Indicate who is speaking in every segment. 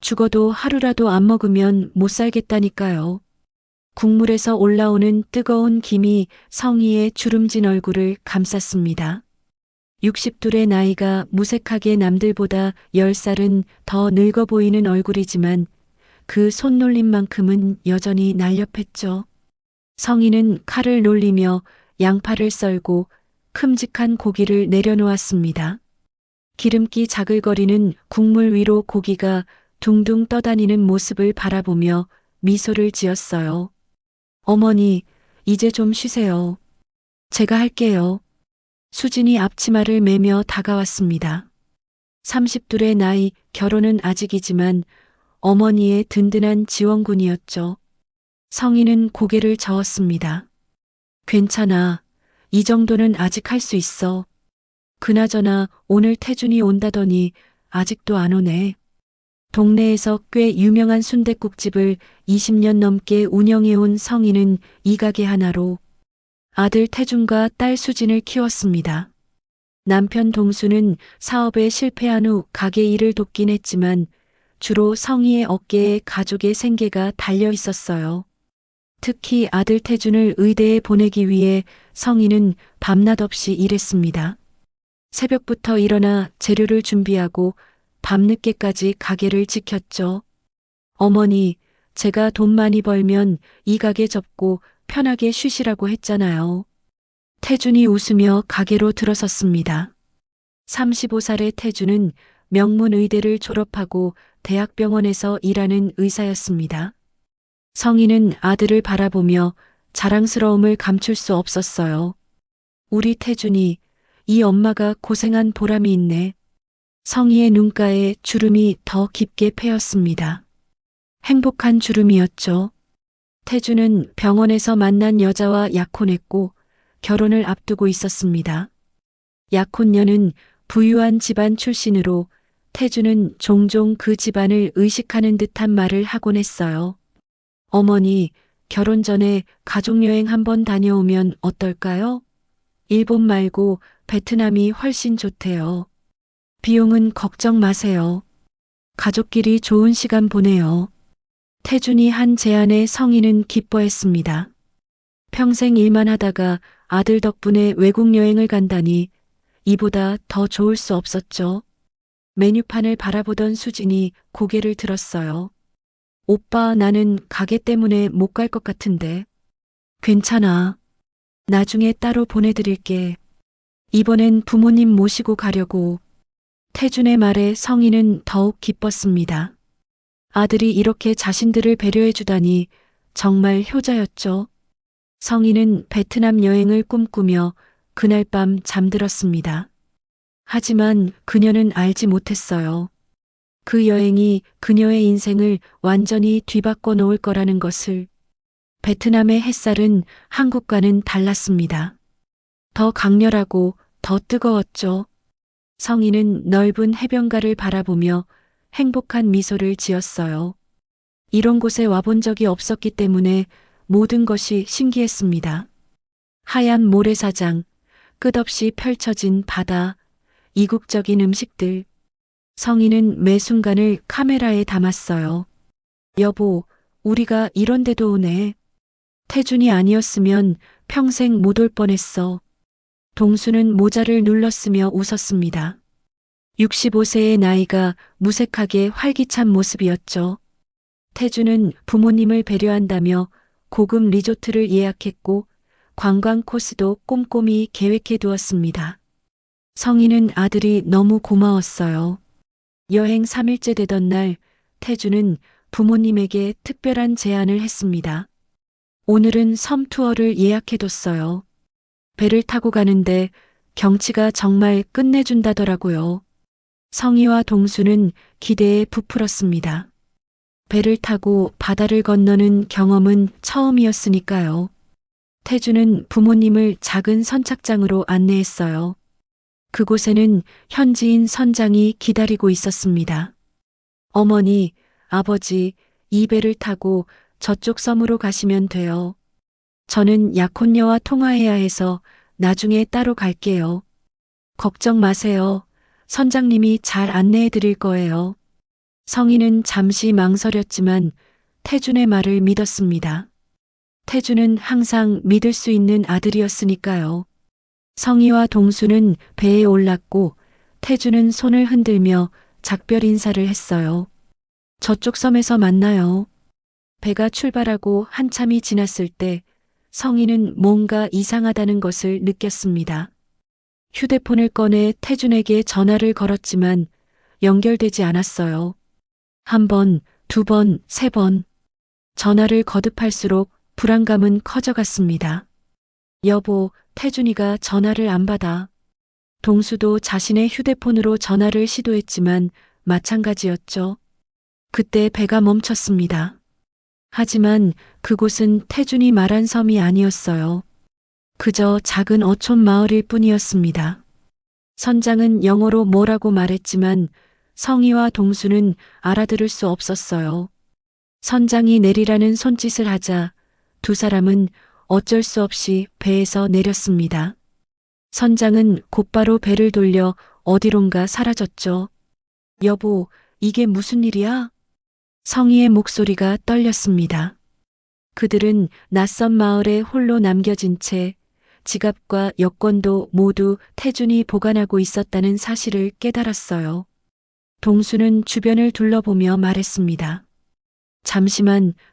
Speaker 1: 죽어도 하루라도 안 먹으면 못 살겠다니까요. 국물에서 올라오는 뜨거운 김이 성희의 주름진 얼굴을 감쌌습니다. 60둘의 나이가 무색하게 남들보다 10살은 더 늙어 보이는 얼굴이지만 그 손놀림만큼은 여전히 날렵했죠. 성희는 칼을 놀리며 양파를 썰고 큼직한 고기를 내려놓았습니다. 기름기 자글거리는 국물 위로 고기가 둥둥 떠다니는 모습을 바라보며 미소를 지었어요. 어머니, 이제 좀 쉬세요. 제가 할게요. 수진이 앞치마를 매며 다가왔습니다. 30둘의 나이, 결혼은 아직이지만 어머니의 든든한 지원군이었죠. 성희는 고개를 저었습니다. 괜찮아. 이 정도는 아직 할 수 있어. 그나저나 오늘 태준이 온다더니 아직도 안 오네. 동네에서 꽤 유명한 순댓국집을 20년 넘게 운영해온 성희는 이 가게 하나로 아들 태준과 딸 수진을 키웠습니다. 남편 동수는 사업에 실패한 후 가게 일을 돕긴 했지만 주로 성희의 어깨에 가족의 생계가 달려 있었어요. 특히 아들 태준을 의대에 보내기 위해 성희는 밤낮 없이 일했습니다. 새벽부터 일어나 재료를 준비하고 밤늦게까지 가게를 지켰죠. 어머니, 제가 돈 많이 벌면 이 가게 접고 편하게 쉬시라고 했잖아요. 태준이 웃으며 가게로 들어섰습니다. 35살의 태준은 명문의대를 졸업하고 대학병원에서 일하는 의사였습니다. 성희는 아들을 바라보며 자랑스러움을 감출 수 없었어요. 우리 태준이, 이 엄마가 고생한 보람이 있네. 성희의 눈가에 주름이 더 깊게 패였습니다. 행복한 주름이었죠. 태준은 병원에서 만난 여자와 약혼했고 결혼을 앞두고 있었습니다. 약혼녀는 부유한 집안 출신으로 태준은 종종 그 집안을 의식하는 듯한 말을 하곤 했어요. 어머니, 결혼 전에 가족여행 한번 다녀오면 어떨까요? 일본 말고 베트남이 훨씬 좋대요. 비용은 걱정 마세요. 가족끼리 좋은 시간 보내요. 태준이 한 제안에 성희는 기뻐했습니다. 평생 일만 하다가 아들 덕분에 외국 여행을 간다니 이보다 더 좋을 수 없었죠. 메뉴판을 바라보던 수진이 고개를 들었어요. 오빠, 나는 가게 때문에 못 갈 것 같은데. 괜찮아. 나중에 따로 보내드릴게. 이번엔 부모님 모시고 가려고. 태준의 말에 성희는 더욱 기뻤습니다. 아들이 이렇게 자신들을 배려해주다니 정말 효자였죠. 성희는 베트남 여행을 꿈꾸며 그날 밤 잠들었습니다. 하지만 그녀는 알지 못했어요. 그 여행이 그녀의 인생을 완전히 뒤바꿔 놓을 거라는 것을. 베트남의 햇살은 한국과는 달랐습니다. 더 강렬하고 더 뜨거웠죠. 성희는 넓은 해변가를 바라보며 행복한 미소를 지었어요. 이런 곳에 와본 적이 없었기 때문에 모든 것이 신기했습니다. 하얀 모래사장, 끝없이 펼쳐진 바다, 이국적인 음식들. 성희는 매 순간을 카메라에 담았어요. 여보, 우리가 이런 데도 오네. 태준이 아니었으면 평생 못 올 뻔했어. 동수는 모자를 눌렀으며 웃었습니다. 65세의 나이가 무색하게 활기찬 모습이었죠. 태준은 부모님을 배려한다며 고급 리조트를 예약했고 관광 코스도 꼼꼼히 계획해 두었습니다. 성희는 아들이 너무 고마웠어요. 여행 3일째 되던 날 태준은 부모님에게 특별한 제안을 했습니다. 오늘은 섬 투어를 예약해뒀어요. 배를 타고 가는데 경치가 정말 끝내준다더라고요. 성희와 동수는 기대에 부풀었습니다. 배를 타고 바다를 건너는 경험은 처음이었으니까요. 태준은 부모님을 작은 선착장으로 안내했어요. 그곳에는 현지인 선장이 기다리고 있었습니다. 어머니, 아버지, 이 배를 타고 저쪽 섬으로 가시면 돼요. 저는 약혼녀와 통화해야 해서 나중에 따로 갈게요. 걱정 마세요. 선장님이 잘 안내해 드릴 거예요. 성희는 잠시 망설였지만 태준의 말을 믿었습니다. 태준은 항상 믿을 수 있는 아들이었으니까요. 성희와 동수는 배에 올랐고 태준은 손을 흔들며 작별 인사를 했어요. 저쪽 섬에서 만나요. 배가 출발하고 한참이 지났을 때 성희는 뭔가 이상하다는 것을 느꼈습니다. 휴대폰을 꺼내 태준에게 전화를 걸었지만 연결되지 않았어요. 한 번, 두 번, 세 번. 전화를 거듭할수록 불안감은 커져갔습니다. 여보, 태준이가 전화를 안 받아. 동수도 자신의 휴대폰으로 전화를 시도했지만 마찬가지였죠. 그때 배가 멈췄습니다. 하지만 그곳은 태준이 말한 섬이 아니었어요. 그저 작은 어촌 마을일 뿐이었습니다. 선장은 영어로 뭐라고 말했지만 성희와 동수는 알아들을 수 없었어요. 선장이 내리라는 손짓을 하자 두 사람은 어쩔 수 없이 배에서 내렸습니다. 선장은 곧바로 배를 돌려 어디론가 사라졌죠. 여보, 이게 무슨 일이야? 성희의 목소리가 떨렸습니다. 그들은 낯선 마을에 홀로 남겨진 채 지갑과 여권도 모두 태준이 보관하고 있었다는 사실을 깨달았어요. 동수는 주변을 둘러보며 말했습니다.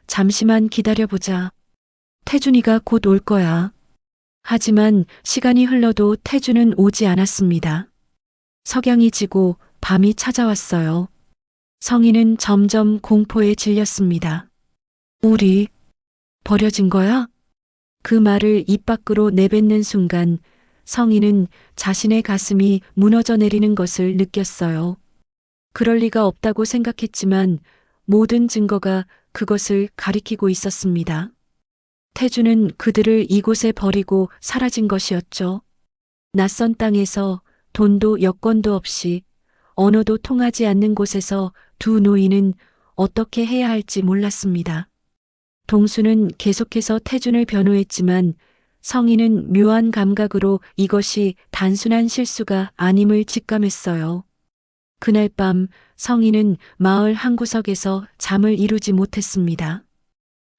Speaker 1: 잠시만 기다려보자. 태준이가 곧 올 거야. 하지만 시간이 흘러도 태준은 오지 않았습니다. 석양이 지고 밤이 찾아왔어요. 성희는 점점 공포에 질렸습니다. 우리 버려진 거야? 그 말을 입 밖으로 내뱉는 순간 성희는 자신의 가슴이 무너져 내리는 것을 느꼈어요. 그럴 리가 없다고 생각했지만 모든 증거가 그것을 가리키고 있었습니다. 태준은 그들을 이곳에 버리고 사라진 것이었죠. 낯선 땅에서 돈도 여권도 없이 언어도 통하지 않는 곳에서 두 노인은 어떻게 해야 할지 몰랐습니다. 동수는 계속해서 태준을 변호했지만 성희는 묘한 감각으로 이것이 단순한 실수가 아님을 직감했어요. 그날 밤 성희는 마을 한구석에서 잠을 이루지 못했습니다.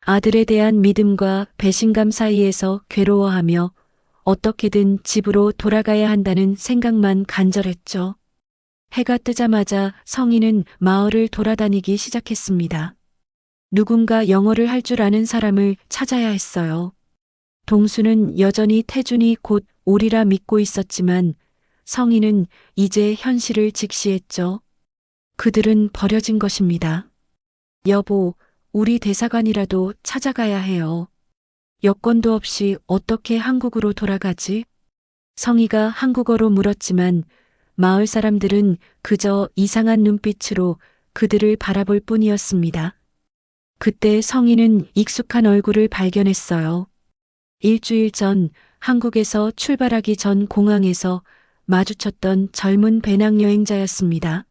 Speaker 1: 아들에 대한 믿음과 배신감 사이에서 괴로워하며 어떻게든 집으로 돌아가야 한다는 생각만 간절했죠. 해가 뜨자마자 성희는 마을을 돌아다니기 시작했습니다. 누군가 영어를 할 줄 아는 사람을 찾아야 했어요. 동수는 여전히 태준이 곧 오리라 믿고 있었지만 성희는 이제 현실을 직시했죠. 그들은 버려진 것입니다. 여보, 우리 대사관이라도 찾아가야 해요. 여권도 없이 어떻게 한국으로 돌아가지? 성희가 한국어로 물었지만 마을 사람들은 그저 이상한 눈빛으로 그들을 바라볼 뿐이었습니다. 그때 성희는 익숙한 얼굴을 발견했어요. 일주일 전 한국에서 출발하기 전 공항에서 마주쳤던 젊은 배낭여행자였습니다.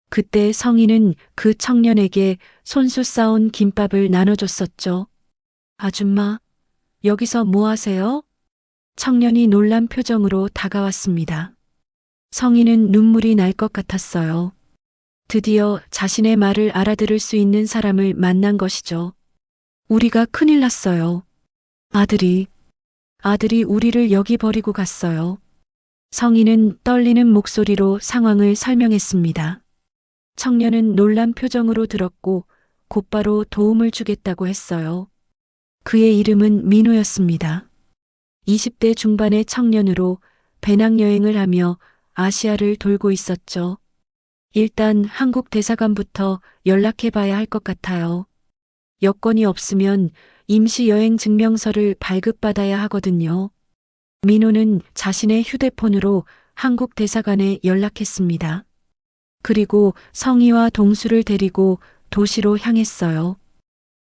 Speaker 1: 그때 성희는 그 청년에게 손수 싸온 김밥을 나눠줬었죠. 아줌마, 여기서 뭐 하세요? 청년이 놀란 표정으로 다가왔습니다. 성희는 눈물이 날 것 같았어요. 드디어 자신의 말을 알아들을 수 있는 사람을 만난 것이죠. 우리가 큰일 났어요. 아들이 우리를 여기 버리고 갔어요. 성희는 떨리는 목소리로 상황을 설명했습니다. 청년은 놀란 표정으로 들었고 곧바로 도움을 주겠다고 했어요. 그의 이름은 민호였습니다. 20대 중반의 청년으로 배낭여행을 하며 아시아를 돌고 있었죠. 일단 한국 대사관부터 연락해 봐야 할 것 같아요. 여권이 없으면 임시 여행 증명서를 발급받아야 하거든요. 민호는 자신의 휴대폰으로 한국 대사관에 연락했습니다. 그리고 성희와 동수를 데리고 도시로 향했어요.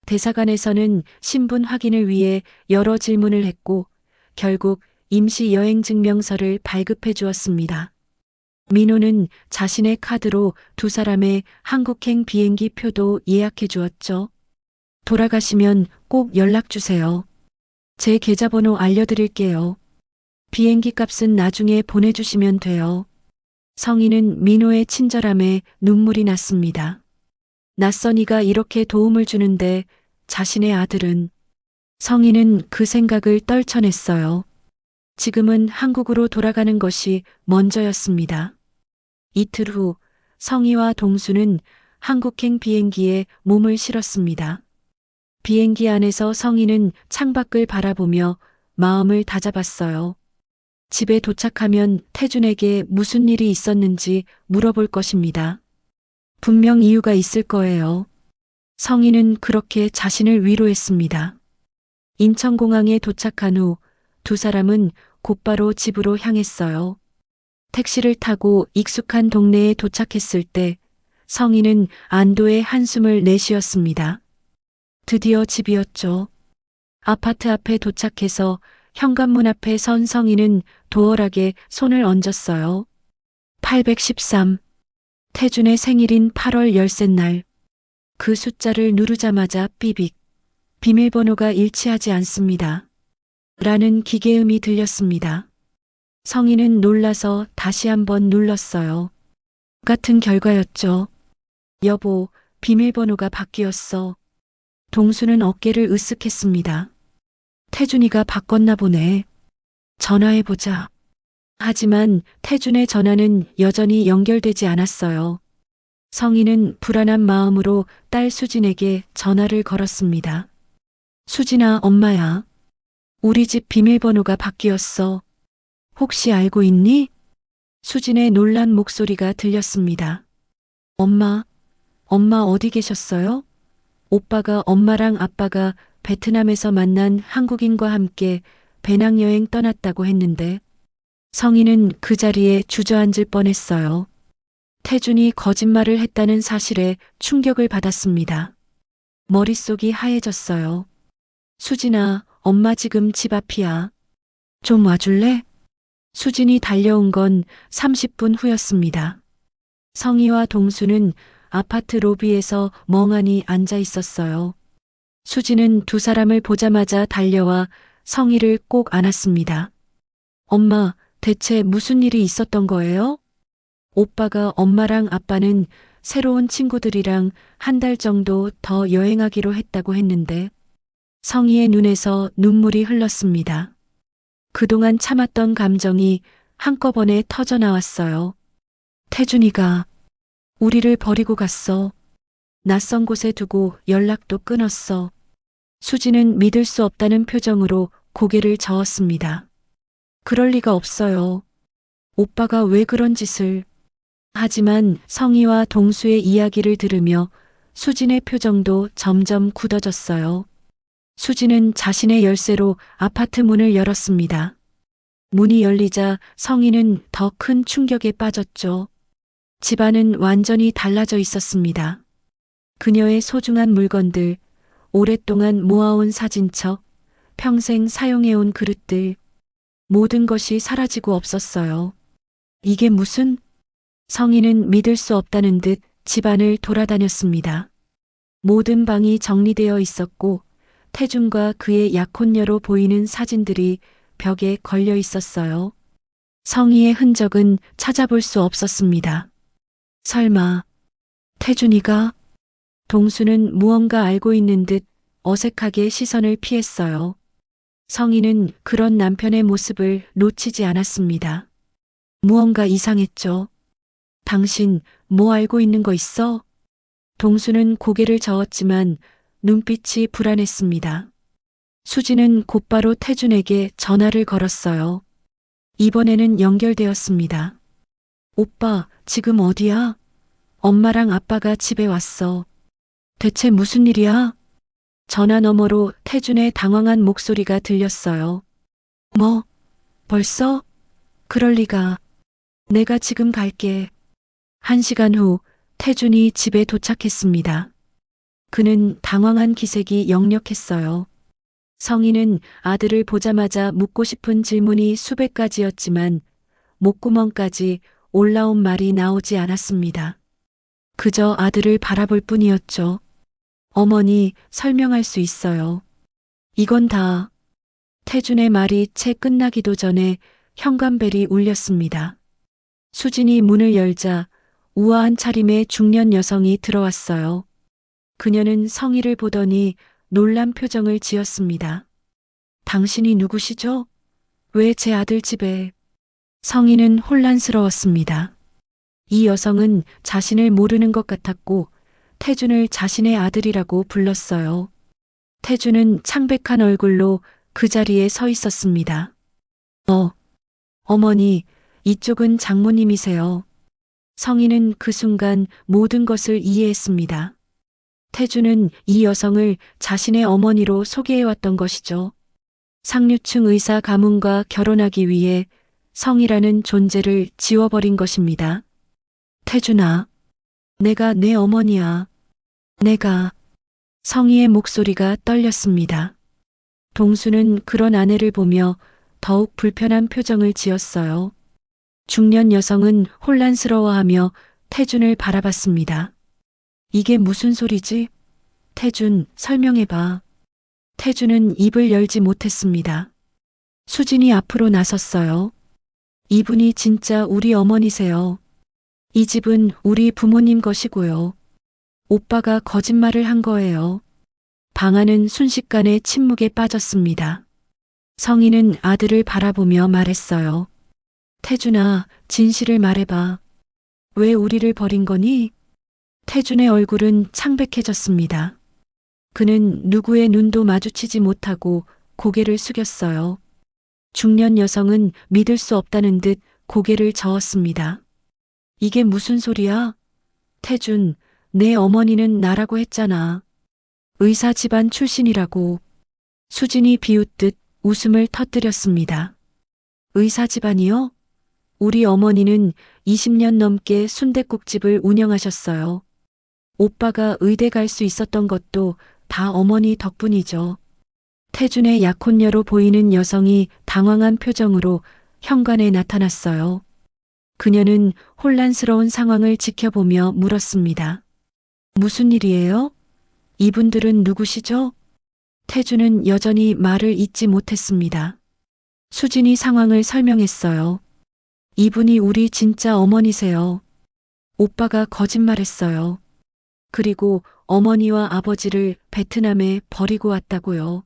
Speaker 1: 대사관에서는 신분 확인을 위해 여러 질문을 했고 결국 임시 여행 증명서를 발급해 주었습니다. 민호는 자신의 카드로 두 사람의 한국행 비행기 표도 예약해 주었죠. 돌아가시면 꼭 연락 주세요. 제 계좌번호 알려드릴게요. 비행기 값은 나중에 보내주시면 돼요. 성희는 민호의 친절함에 눈물이 났습니다. 낯선이가 이렇게 도움을 주는데 자신의 아들은. 성희는 그 생각을 떨쳐냈어요. 지금은 한국으로 돌아가는 것이 먼저였습니다. 이틀 후 성희와 동수는 한국행 비행기에 몸을 실었습니다. 비행기 안에서 성희는 창밖을 바라보며 마음을 다잡았어요. 집에 도착하면 태준에게 무슨 일이 있었는지 물어볼 것입니다. 분명 이유가 있을 거예요. 성희는 그렇게 자신을 위로했습니다. 인천공항에 도착한 후 두 사람은 곧바로 집으로 향했어요. 택시를 타고 익숙한 동네에 도착했을 때 성희는 안도의 한숨을 내쉬었습니다. 드디어 집이었죠. 아파트 앞에 도착해서 현관문 앞에 선 성희는 도열하게 손을 얹었어요. 813. 태준의 생일인 8월 13날. 그 숫자를 누르자마자 삐빅. 비밀번호가 일치하지 않습니다. 라는 기계음이 들렸습니다. 성희는 놀라서 다시 한번 눌렀어요. 같은 결과였죠. 여보, 비밀번호가 바뀌었어. 동수는 어깨를 으쓱했습니다. 태준이가 바꿨나 보네. 전화해보자. 하지만 태준의 전화는 여전히 연결되지 않았어요. 성희는 불안한 마음으로 딸 수진에게 전화를 걸었습니다. 수진아, 엄마야. 우리 집 비밀번호가 바뀌었어. 혹시 알고 있니? 수진의 놀란 목소리가 들렸습니다. 엄마 어디 계셨어요? 오빠가 엄마랑 아빠가 베트남에서 만난 한국인과 함께 배낭여행 떠났다고 했는데. 성희는 그 자리에 주저앉을 뻔했어요. 태준이 거짓말을 했다는 사실에 충격을 받았습니다. 머릿속이 하얘졌어요. 수진아, 엄마 지금 집 앞이야. 좀 와줄래? 수진이 달려온 건 30분 후였습니다. 성희와 동수는 아파트 로비에서 멍하니 앉아 있었어요. 수진은 두 사람을 보자마자 달려와 성희를 꼭 안았습니다. 엄마, 대체 무슨 일이 있었던 거예요? 오빠가 엄마랑 아빠는 새로운 친구들이랑 한 달 정도 더 여행하기로 했다고 했는데. 성희의 눈에서 눈물이 흘렀습니다. 그동안 참았던 감정이 한꺼번에 터져 나왔어요. 태준이가 우리를 버리고 갔어. 낯선 곳에 두고 연락도 끊었어. 수지는 믿을 수 없다는 표정으로 고개를 저었습니다. 그럴 리가 없어요. 오빠가 왜 그런 짓을. 하지만 성희와 동수의 이야기를 들으며 수진의 표정도 점점 굳어졌어요. 수진은 자신의 열쇠로 아파트 문을 열었습니다. 문이 열리자 성희는 더 큰 충격에 빠졌죠. 집안은 완전히 달라져 있었습니다. 그녀의 소중한 물건들, 오랫동안 모아온 사진첩, 평생 사용해온 그릇들, 모든 것이 사라지고 없었어요. 이게 무슨? 성희는 믿을 수 없다는 듯 집안을 돌아다녔습니다. 모든 방이 정리되어 있었고 태준과 그의 약혼녀로 보이는 사진들이 벽에 걸려 있었어요. 성희의 흔적은 찾아볼 수 없었습니다. 설마 태준이가? 동수는 무언가 알고 있는 듯 어색하게 시선을 피했어요. 성희는 그런 남편의 모습을 놓치지 않았습니다. 무언가 이상했죠. 당신 뭐 알고 있는 거 있어? 동수는 고개를 저었지만 눈빛이 불안했습니다. 수지는 곧바로 태준에게 전화를 걸었어요. 이번에는 연결되었습니다. 오빠, 지금 어디야? 엄마랑 아빠가 집에 왔어. 대체 무슨 일이야? 전화 너머로 태준의 당황한 목소리가 들렸어요. 뭐? 벌써? 그럴 리가. 내가 지금 갈게. 1시간 후 태준이 집에 도착했습니다. 그는 당황한 기색이 역력했어요. 성희는 아들을 보자마자 묻고 싶은 질문이 수백 가지였지만 목구멍까지 올라온 말이 나오지 않았습니다. 그저 아들을 바라볼 뿐이었죠. 어머니, 설명할 수 있어요. 이건 다. 태준의 말이 채 끝나기도 전에 현관벨이 울렸습니다. 수진이 문을 열자 우아한 차림의 중년 여성이 들어왔어요. 그녀는 성희를 보더니 놀란 표정을 지었습니다. 당신이 누구시죠? 왜 제 아들 집에? 성희는 혼란스러웠습니다. 이 여성은 자신을 모르는 것 같았고 태준을 자신의 아들이라고 불렀어요. 태준은 창백한 얼굴로 그 자리에 서 있었습니다. 어머니, 이쪽은 장모님이세요. 성희는 그 순간 모든 것을 이해했습니다. 태준은 이 여성을 자신의 어머니로 소개해왔던 것이죠. 상류층 의사 가문과 결혼하기 위해 성희라는 존재를 지워버린 것입니다. 태준아, 내가 내 어머니야. 내가. 성희의 목소리가 떨렸습니다. 동수는 그런 아내를 보며 더욱 불편한 표정을 지었어요. 중년 여성은 혼란스러워하며 태준을 바라봤습니다. 이게 무슨 소리지? 태준, 설명해봐. 태준은 입을 열지 못했습니다. 수진이 앞으로 나섰어요. 이분이 진짜 우리 어머니세요. 이 집은 우리 부모님 것이고요. 오빠가 거짓말을 한 거예요. 방 안은 순식간에 침묵에 빠졌습니다. 성희는 아들을 바라보며 말했어요. 태준아, 진실을 말해봐. 왜 우리를 버린 거니? 태준의 얼굴은 창백해졌습니다. 그는 누구의 눈도 마주치지 못하고 고개를 숙였어요. 중년 여성은 믿을 수 없다는 듯 고개를 저었습니다. 이게 무슨 소리야? 태준, 내 어머니는 나라고 했잖아. 의사 집안 출신이라고. 수진이 비웃듯 웃음을 터뜨렸습니다. 의사 집안이요? 우리 어머니는 20년 넘게 순댓국집을 운영하셨어요. 오빠가 의대 갈 수 있었던 것도 다 어머니 덕분이죠. 태준의 약혼녀로 보이는 여성이 당황한 표정으로 현관에 나타났어요. 그녀는 혼란스러운 상황을 지켜보며 물었습니다. 무슨 일이에요? 이분들은 누구시죠? 태준은 여전히 말을 잇지 못했습니다. 수진이 상황을 설명했어요. 이분이 우리 진짜 어머니세요. 오빠가 거짓말했어요. 그리고 어머니와 아버지를 베트남에 버리고 왔다고요.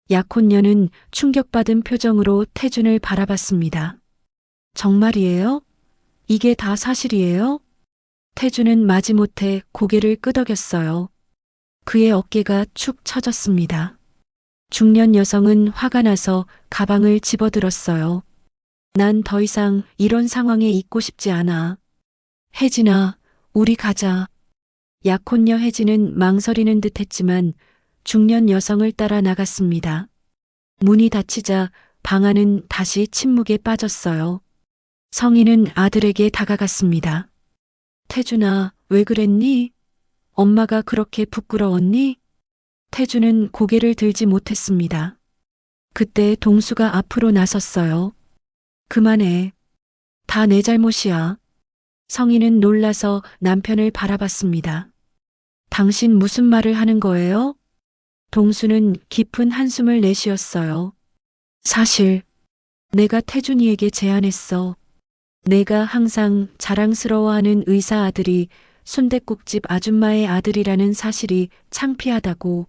Speaker 1: 약혼녀는 충격받은 표정으로 태준을 바라봤습니다. 정말이에요? 이게 다 사실이에요? 태준은 마지못해 고개를 끄덕였어요. 그의 어깨가 축 처졌습니다. 중년 여성은 화가 나서 가방을 집어들었어요. 난 더 이상 이런 상황에 있고 싶지 않아. 혜진아, 우리 가자. 약혼녀 혜진은 망설이는 듯 했지만 중년 여성을 따라 나갔습니다. 문이 닫히자 방 안은 다시 침묵에 빠졌어요. 성희는 아들에게 다가갔습니다. 태준아, 왜 그랬니? 엄마가 그렇게 부끄러웠니? 태준은 고개를 들지 못했습니다. 그때 동수가 앞으로 나섰어요. 그만해. 다 내 잘못이야. 성희는 놀라서 남편을 바라봤습니다. 당신 무슨 말을 하는 거예요? 동수는 깊은 한숨을 내쉬었어요. 사실 내가 태준이에게 제안했어. 내가 항상 자랑스러워하는 의사 아들이 순댓국집 아줌마의 아들이라는 사실이 창피하다고.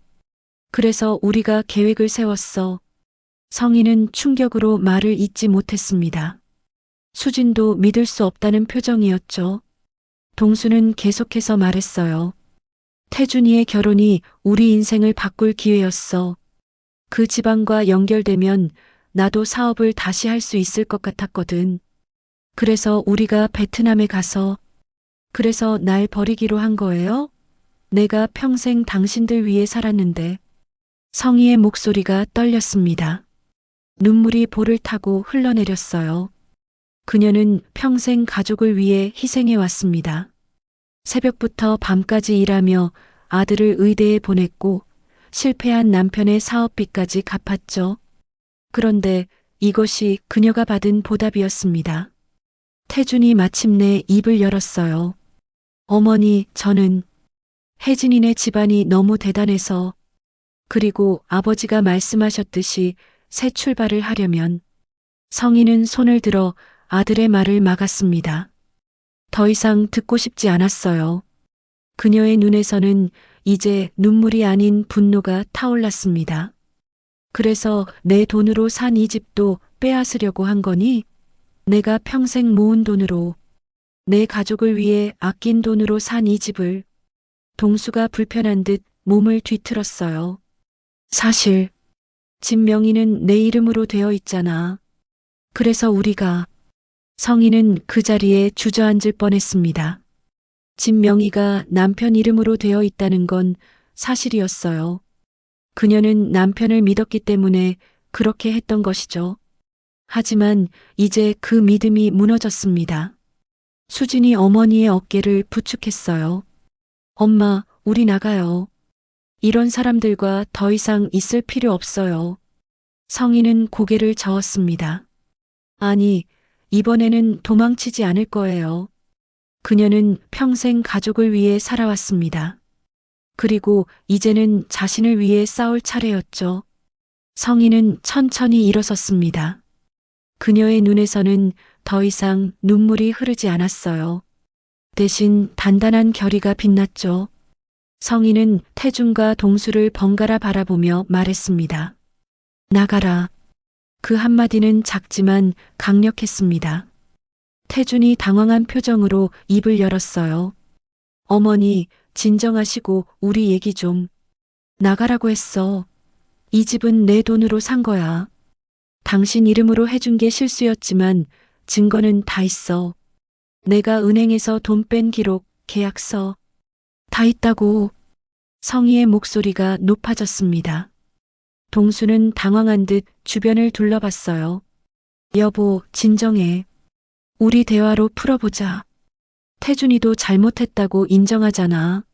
Speaker 1: 그래서 우리가 계획을 세웠어. 성희는 충격으로 말을 잇지 못했습니다. 수진도 믿을 수 없다는 표정이었죠. 동수는 계속해서 말했어요. 태준이의 결혼이 우리 인생을 바꿀 기회였어. 그 집안과 연결되면 나도 사업을 다시 할 수 있을 것 같았거든. 그래서 우리가 베트남에 가서. 그래서 날 버리기로 한 거예요? 내가 평생 당신들 위해 살았는데. 성희의 목소리가 떨렸습니다. 눈물이 볼을 타고 흘러내렸어요. 그녀는 평생 가족을 위해 희생해 왔습니다. 새벽부터 밤까지 일하며 아들을 의대에 보냈고 실패한 남편의 사업비까지 갚았죠. 그런데 이것이 그녀가 받은 보답이었습니다. 태준이 마침내 입을 열었어요. 어머니, 저는 혜진이네 집안이 너무 대단해서. 그리고 아버지가 말씀하셨듯이 새 출발을 하려면. 성희는 손을 들어 아들의 말을 막았습니다. 더 이상 듣고 싶지 않았어요. 그녀의 눈에서는 이제 눈물이 아닌 분노가 타올랐습니다. 그래서 내 돈으로 산 이 집도 빼앗으려고 한 거니? 내가 평생 모은 돈으로, 내 가족을 위해 아낀 돈으로 산 이 집을. 동수가 불편한 듯 몸을 뒤틀었어요. 사실 집 명의는 내 이름으로 되어 있잖아. 그래서 우리가. 성희는 그 자리에 주저앉을 뻔했습니다. 집 명의가 남편 이름으로 되어 있다는 건 사실이었어요. 그녀는 남편을 믿었기 때문에 그렇게 했던 것이죠. 하지만 이제 그 믿음이 무너졌습니다. 수진이 어머니의 어깨를 부축했어요. 엄마, 우리 나가요. 이런 사람들과 더 이상 있을 필요 없어요. 성희는 고개를 저었습니다. 아니, 이번에는 도망치지 않을 거예요. 그녀는 평생 가족을 위해 살아왔습니다. 그리고 이제는 자신을 위해 싸울 차례였죠. 성희는 천천히 일어섰습니다. 그녀의 눈에서는 더 이상 눈물이 흐르지 않았어요. 대신 단단한 결의가 빛났죠. 성희는 태준과 동수를 번갈아 바라보며 말했습니다. 나가라. 그 한마디는 작지만 강력했습니다. 태준이 당황한 표정으로 입을 열었어요. 어머니, 진정하시고 우리 얘기 좀. 나가라고 했어. 이 집은 내 돈으로 산 거야. 당신 이름으로 해준 게 실수였지만 증거는 다 있어. 내가 은행에서 돈 뺀 기록, 계약서. 다 있다고. 성희의 목소리가 높아졌습니다. 동수는 당황한 듯 주변을 둘러봤어요. 여보, 진정해. 우리 대화로 풀어보자. 태준이도 잘못했다고 인정하잖아.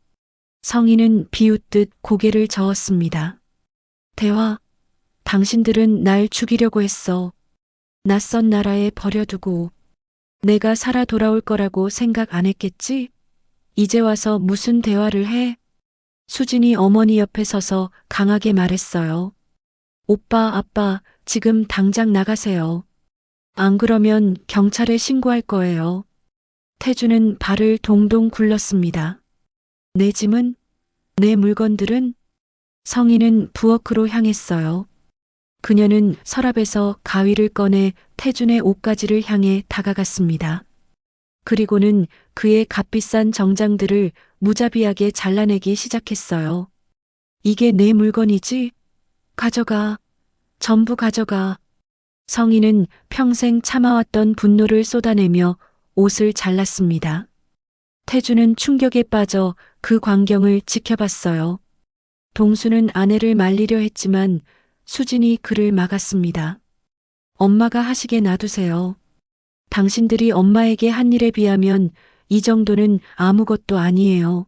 Speaker 1: 성희는 비웃듯 고개를 저었습니다. 대화? 당신들은 날 죽이려고 했어. 낯선 나라에 버려두고. 내가 살아 돌아올 거라고 생각 안 했겠지? 이제 와서 무슨 대화를 해? 수진이 어머니 옆에 서서 강하게 말했어요. 오빠, 아빠, 지금 당장 나가세요. 안 그러면 경찰에 신고할 거예요. 태주는 발을 동동 굴렀습니다. 내 짐은? 내 물건들은? 성희는 부엌으로 향했어요. 그녀는 서랍에서 가위를 꺼내 태준의 옷가지를 향해 다가갔습니다. 그리고는 그의 값비싼 정장들을 무자비하게 잘라내기 시작했어요. 이게 내 물건이지? 가져가. 전부 가져가. 성희는 평생 참아왔던 분노를 쏟아내며 옷을 잘랐습니다. 태주는 충격에 빠져 그 광경을 지켜봤어요. 동수는 아내를 말리려 했지만 수진이 그를 막았습니다. 엄마가 하시게 놔두세요. 당신들이 엄마에게 한 일에 비하면 이 정도는 아무것도 아니에요.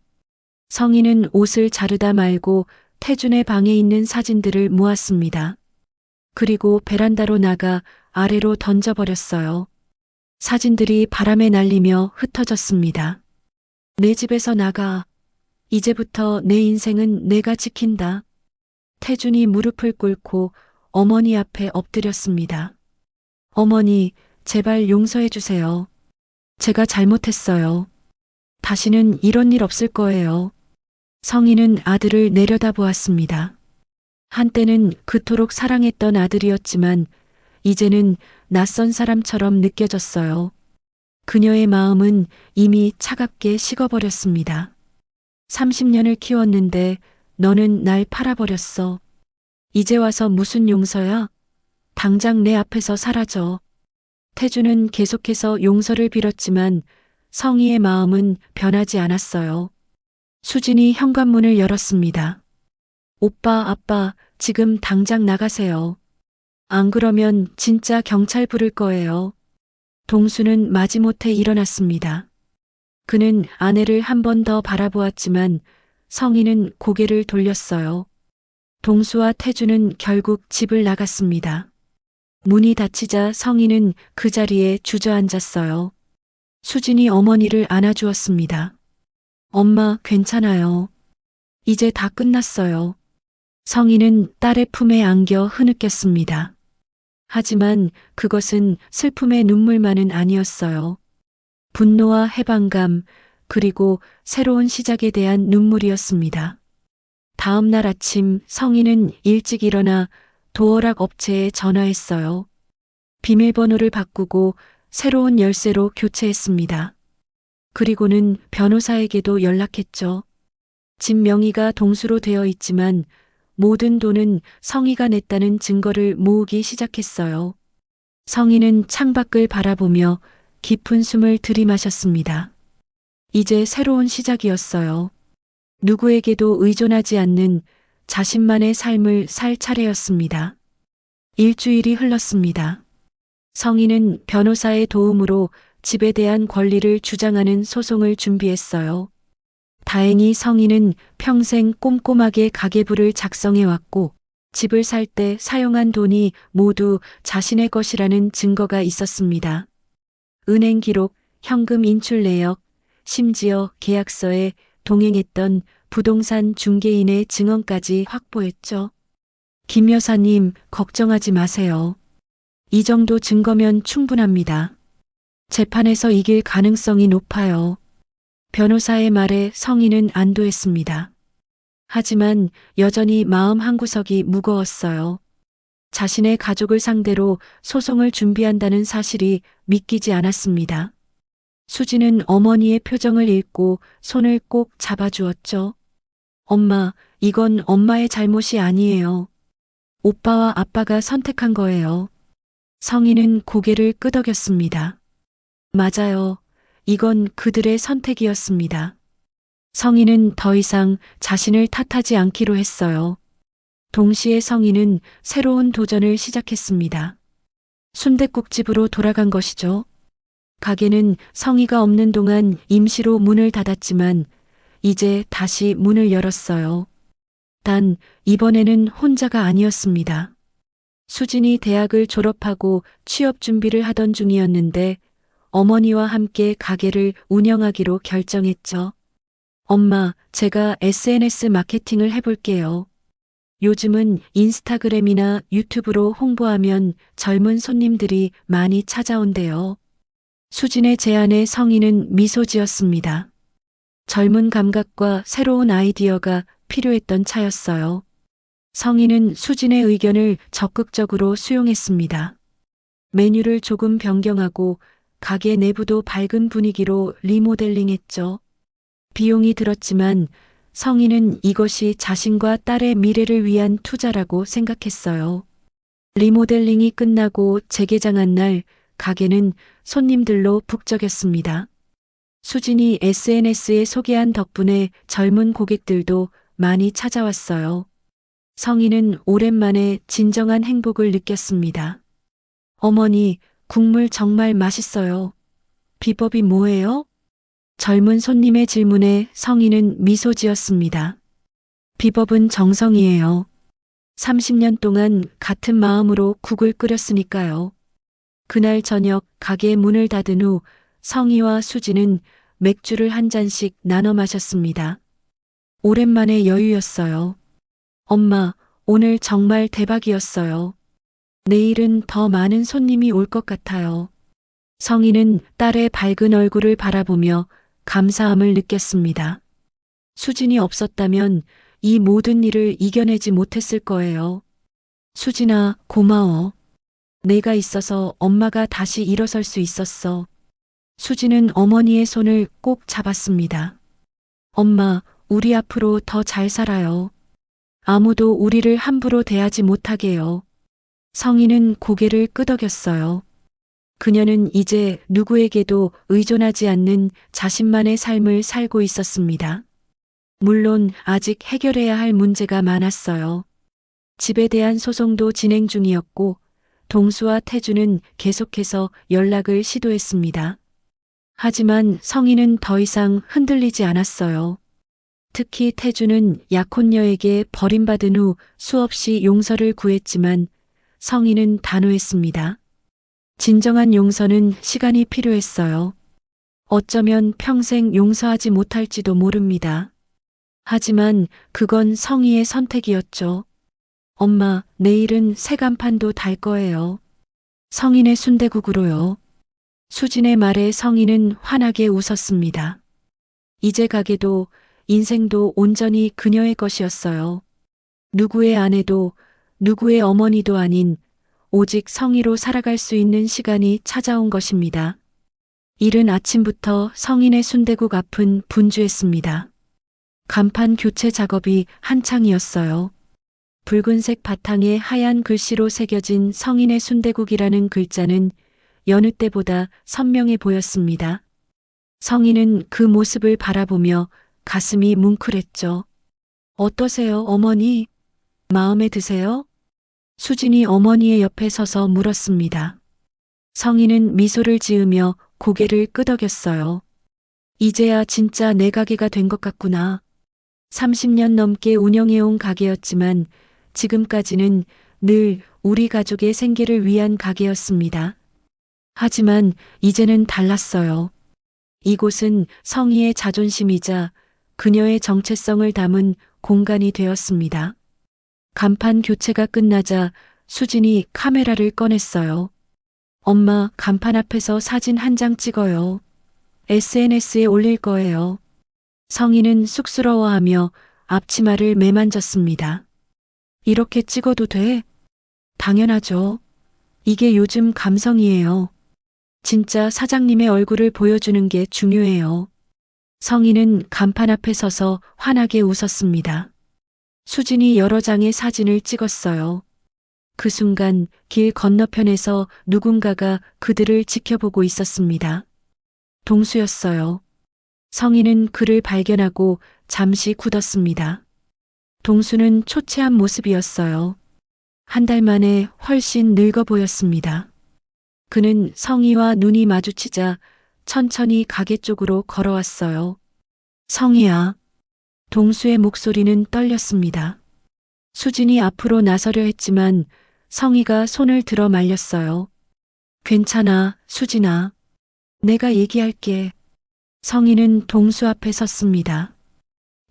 Speaker 1: 성희는 옷을 자르다 말고 태준의 방에 있는 사진들을 모았습니다. 그리고 베란다로 나가 아래로 던져버렸어요. 사진들이 바람에 날리며 흩어졌습니다. 내 집에서 나가. 이제부터 내 인생은 내가 지킨다. 태준이 무릎을 꿇고 어머니 앞에 엎드렸습니다. 어머니, 제발 용서해 주세요. 제가 잘못했어요. 다시는 이런 일 없을 거예요. 성희는 아들을 내려다보았습니다. 한때는 그토록 사랑했던 아들이었지만 이제는 낯선 사람처럼 느껴졌어요. 그녀의 마음은 이미 차갑게 식어버렸습니다. 30년을 키웠는데 너는 날 팔아버렸어. 이제 와서 무슨 용서야? 당장 내 앞에서 사라져. 태주는 계속해서 용서를 빌었지만 성희의 마음은 변하지 않았어요. 수진이 현관문을 열었습니다. 오빠, 아빠, 지금 당장 나가세요. 안 그러면 진짜 경찰 부를 거예요. 동수는 마지못해 일어났습니다. 그는 아내를 한 번 더 바라보았지만 성희는 고개를 돌렸어요. 동수와 태주는 결국 집을 나갔습니다. 문이 닫히자 성희는 그 자리에 주저앉았어요. 수진이 어머니를 안아주었습니다. 엄마, 괜찮아요. 이제 다 끝났어요. 성희는 딸의 품에 안겨 흐느꼈습니다. 하지만 그것은 슬픔의 눈물만은 아니었어요. 분노와 해방감, 그리고 새로운 시작에 대한 눈물이었습니다. 다음 날 아침 성인은 일찍 일어나 도어락 업체에 전화했어요. 비밀번호를 바꾸고 새로운 열쇠로 교체했습니다. 그리고는 변호사에게도 연락했죠. 집 명의가 동수로 되어 있지만 모든 돈은 성희가 냈다는 증거를 모으기 시작했어요. 성희는 창밖을 바라보며 깊은 숨을 들이마셨습니다. 이제 새로운 시작이었어요. 누구에게도 의존하지 않는 자신만의 삶을 살 차례였습니다. 일주일이 흘렀습니다. 성희는 변호사의 도움으로 집에 대한 권리를 주장하는 소송을 준비했어요. 다행히 성희는 평생 꼼꼼하게 가계부를 작성해왔고 집을 살 때 사용한 돈이 모두 자신의 것이라는 증거가 있었습니다. 은행 기록, 현금 인출 내역, 심지어 계약서에 동행했던 부동산 중개인의 증언까지 확보했죠. 김 여사님, 걱정하지 마세요. 이 정도 증거면 충분합니다. 재판에서 이길 가능성이 높아요. 변호사의 말에 성희는 안도했습니다. 하지만 여전히 마음 한구석이 무거웠어요. 자신의 가족을 상대로 소송을 준비한다는 사실이 믿기지 않았습니다. 수지는 어머니의 표정을 읽고 손을 꼭 잡아주었죠. 엄마, 이건 엄마의 잘못이 아니에요. 오빠와 아빠가 선택한 거예요. 성희는 고개를 끄덕였습니다. 맞아요. 이건 그들의 선택이었습니다. 성희는 더 이상 자신을 탓하지 않기로 했어요. 동시에 성희는 새로운 도전을 시작했습니다. 순댓국집으로 돌아간 것이죠. 가게는 성희가 없는 동안 임시로 문을 닫았지만 이제 다시 문을 열었어요. 단 이번에는 혼자가 아니었습니다. 수진이 대학을 졸업하고 취업 준비를 하던 중이었는데 어머니와 함께 가게를 운영하기로 결정했죠. 엄마, 제가 SNS 마케팅을 해볼게요. 요즘은 인스타그램이나 유튜브로 홍보하면 젊은 손님들이 많이 찾아온대요. 수진의 제안에 성희는 미소 지었습니다. 젊은 감각과 새로운 아이디어가 필요했던 차였어요. 성희는 수진의 의견을 적극적으로 수용했습니다. 메뉴를 조금 변경하고 가게 내부도 밝은 분위기로 리모델링했죠. 비용이 들었지만 성희는 이것이 자신과 딸의 미래를 위한 투자라고 생각했어요. 리모델링이 끝나고 재개장한 날 가게는 손님들로 북적였습니다. 수진이 SNS에 소개한 덕분에 젊은 고객들도 많이 찾아왔어요. 성희는 오랜만에 진정한 행복을 느꼈습니다. 어머니, 국물 정말 맛있어요. 비법이 뭐예요? 젊은 손님의 질문에 성희는 미소 지었습니다. 비법은 정성이에요. 30년 동안 같은 마음으로 국을 끓였으니까요. 그날 저녁 가게 문을 닫은 후 성희와 수지는 맥주를 한 잔씩 나눠 마셨습니다. 오랜만의 여유였어요. 엄마, 오늘 정말 대박이었어요. 내일은 더 많은 손님이 올 것 같아요. 성희는 딸의 밝은 얼굴을 바라보며 감사함을 느꼈습니다. 수진이 없었다면 이 모든 일을 이겨내지 못했을 거예요. 수진아, 고마워. 내가 있어서 엄마가 다시 일어설 수 있었어. 수진은 어머니의 손을 꼭 잡았습니다. 엄마, 우리 앞으로 더 잘 살아요. 아무도 우리를 함부로 대하지 못하게요. 성희는 고개를 끄덕였어요. 그녀는 이제 누구에게도 의존하지 않는 자신만의 삶을 살고 있었습니다. 물론 아직 해결해야 할 문제가 많았어요. 집에 대한 소송도 진행 중이었고 동수와 태주는 계속해서 연락을 시도했습니다. 하지만 성희는 더 이상 흔들리지 않았어요. 특히 태주는 약혼녀에게 버림받은 후 수없이 용서를 구했지만 성희는 단호했습니다. 진정한 용서는 시간이 필요했어요. 어쩌면 평생 용서하지 못할지도 모릅니다. 하지만 그건 성희의 선택이었죠. 엄마, 내일은 새 간판도 달 거예요. 성인의 순대국으로요. 수진의 말에 성희는 환하게 웃었습니다. 이제 가게도 인생도 온전히 그녀의 것이었어요. 누구의 아내도 누구의 어머니도 아닌 오직 성희로 살아갈 수 있는 시간이 찾아온 것입니다. 이른 아침부터 성인의 순대국 앞은 분주했습니다. 간판 교체 작업이 한창이었어요. 붉은색 바탕에 하얀 글씨로 새겨진 성인의 순대국이라는 글자는 여느 때보다 선명해 보였습니다. 성인은 그 모습을 바라보며 가슴이 뭉클했죠. 어떠세요, 어머니? 마음에 드세요? 수진이 어머니의 옆에 서서 물었습니다. 성인은 미소를 지으며 고개를 끄덕였어요. 이제야 진짜 내 가게가 된 것 같구나. 30년 넘게 운영해온 가게였지만 지금까지는 늘 우리 가족의 생계를 위한 가게였습니다. 하지만 이제는 달랐어요. 이곳은 성희의 자존심이자 그녀의 정체성을 담은 공간이 되었습니다. 간판 교체가 끝나자 수진이 카메라를 꺼냈어요. 엄마, 간판 앞에서 사진 한 장 찍어요. SNS에 올릴 거예요. 성희는 쑥스러워하며 앞치마를 매만졌습니다. 이렇게 찍어도 돼? 당연하죠. 이게 요즘 감성이에요. 진짜 사장님의 얼굴을 보여주는 게 중요해요. 성희는 간판 앞에 서서 환하게 웃었습니다. 수진이 여러 장의 사진을 찍었어요. 그 순간 길 건너편에서 누군가가 그들을 지켜보고 있었습니다. 동수였어요. 성희는 그를 발견하고 잠시 굳었습니다. 동수는 초췌한 모습이었어요. 한 달 만에 훨씬 늙어 보였습니다. 그는 성희와 눈이 마주치자 천천히 가게 쪽으로 걸어왔어요. 성희야. 동수의 목소리는 떨렸습니다. 수진이 앞으로 나서려 했지만 성희가 손을 들어 말렸어요. 괜찮아, 수진아. 내가 얘기할게. 성희는 동수 앞에 섰습니다.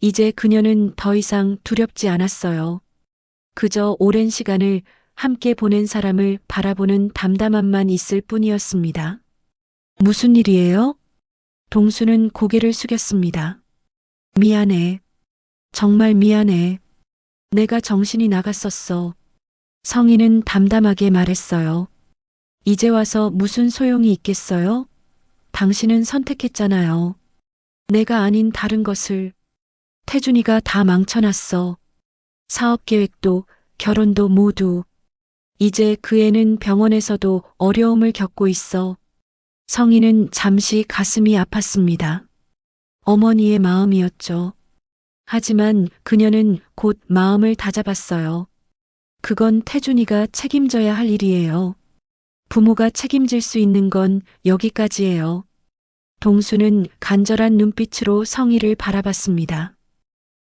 Speaker 1: 이제 그녀는 더 이상 두렵지 않았어요. 그저 오랜 시간을 함께 보낸 사람을 바라보는 담담함만 있을 뿐이었습니다. 무슨 일이에요? 동수는 고개를 숙였습니다. 미안해. 정말 미안해. 내가 정신이 나갔었어. 성희는 담담하게 말했어요. 이제 와서 무슨 소용이 있겠어요? 당신은 선택했잖아요. 내가 아닌 다른 것을. 태준이가 다 망쳐놨어. 사업 계획도 결혼도 모두. 이제 그 애는 병원에서도 어려움을 겪고 있어. 성희는 잠시 가슴이 아팠습니다. 어머니의 마음이었죠. 하지만 그녀는 곧 마음을 다잡았어요. 그건 태준이가 책임져야 할 일이에요. 부모가 책임질 수 있는 건 여기까지예요. 동수는 간절한 눈빛으로 성희를 바라봤습니다.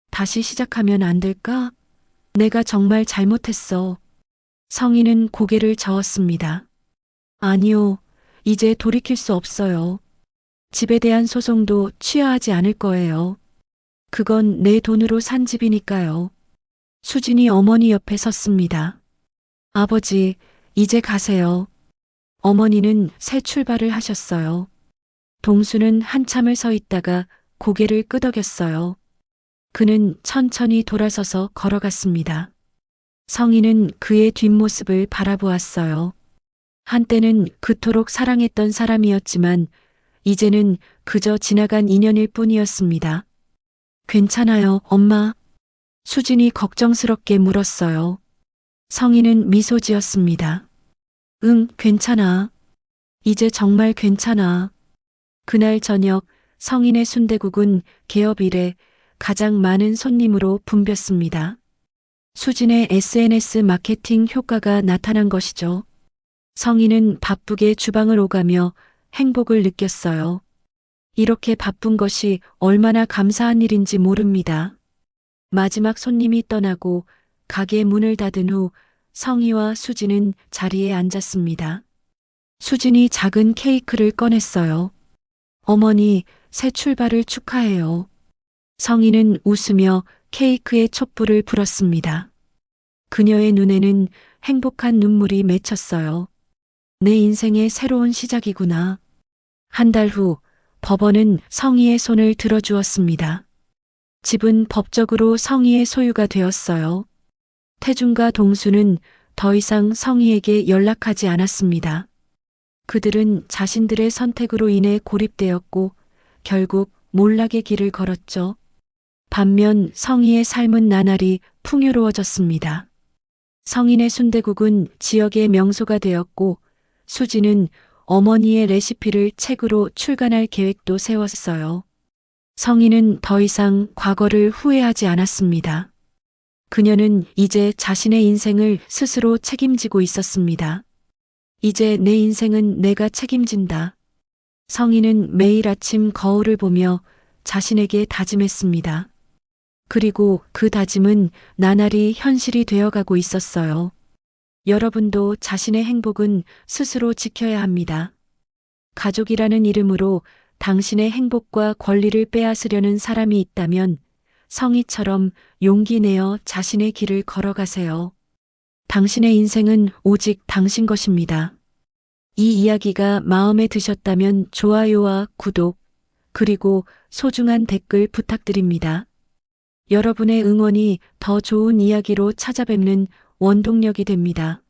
Speaker 1: 다시 시작하면 안 될까? 내가 정말 잘못했어. 성희는 고개를 저었습니다. 아니요, 이제 돌이킬 수 없어요. 집에 대한 소송도 취하하지 않을 거예요. 그건 내 돈으로 산 집이니까요. 수진이 어머니 옆에 섰습니다. 아버지, 이제 가세요. 어머니는 새 출발을 하셨어요. 동수는 한참을 서 있다가 고개를 끄덕였어요. 그는 천천히 돌아서서 걸어갔습니다. 성희는 그의 뒷모습을 바라보았어요. 한때는 그토록 사랑했던 사람이었지만 이제는 그저 지나간 인연일 뿐이었습니다. 괜찮아요, 엄마. 수진이 걱정스럽게 물었어요. 성희는 미소 지었습니다. 응, 괜찮아. 이제 정말 괜찮아. 그날 저녁 성인의 순대국은 개업 이래 가장 많은 손님으로 붐볐습니다. 수진의 SNS 마케팅 효과가 나타난 것이죠. 성인은 바쁘게 주방을 오가며 행복을 느꼈어요. 이렇게 바쁜 것이 얼마나 감사한 일인지 모릅니다. 마지막 손님이 떠나고 가게 문을 닫은 후 성희와 수진은 자리에 앉았습니다. 수진이 작은 케이크를 꺼냈어요. 어머니, 새 출발을 축하해요. 성희는 웃으며 케이크에 촛불을 불었습니다. 그녀의 눈에는 행복한 눈물이 맺혔어요. 내 인생의 새로운 시작이구나. 한 달 후 법원은 성희의 손을 들어주었습니다. 집은 법적으로 성희의 소유가 되었어요. 태준과 동수는 더 이상 성희에게 연락하지 않았습니다. 그들은 자신들의 선택으로 인해 고립되었고 결국 몰락의 길을 걸었죠. 반면 성희의 삶은 나날이 풍요로워졌습니다. 성인의 순댓국은 지역의 명소가 되었고 수지는 어머니의 레시피를 책으로 출간할 계획도 세웠어요. 성인은 더 이상 과거를 후회하지 않았습니다. 그녀는 이제 자신의 인생을 스스로 책임지고 있었습니다. 이제 내 인생은 내가 책임진다. 성인은 매일 아침 거울을 보며 자신에게 다짐했습니다. 그리고 그 다짐은 나날이 현실이 되어가고 있었어요. 여러분도 자신의 행복은 스스로 지켜야 합니다. 가족이라는 이름으로 당신의 행복과 권리를 빼앗으려는 사람이 있다면 성희처럼 용기 내어 자신의 길을 걸어가세요. 당신의 인생은 오직 당신 것입니다. 이 이야기가 마음에 드셨다면 좋아요와 구독, 그리고 소중한 댓글 부탁드립니다. 여러분의 응원이 더 좋은 이야기로 찾아뵙는 원동력이 됩니다.